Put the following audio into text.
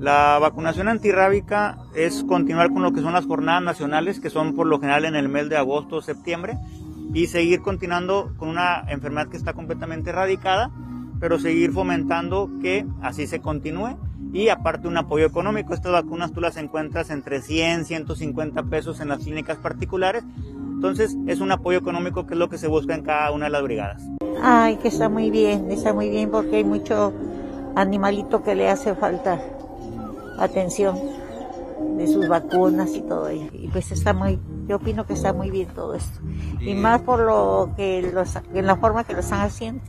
La vacunación antirrábica es continuar con lo que son las jornadas nacionales, que son por lo general en el mes de agosto o septiembre, y seguir continuando con una enfermedad que está completamente erradicada, pero seguir fomentando que así se continúe, y aparte un apoyo económico. Estas vacunas tú las encuentras entre 100, 150 pesos en las clínicas particulares, entonces es un apoyo económico que es lo que se busca en cada una de las brigadas. Ay, que está muy bien porque hay mucho animalito que le hace falta atención de sus vacunas y todo ello. Y pues yo opino que está muy bien todo esto. Y más por lo que en la forma que lo están haciendo.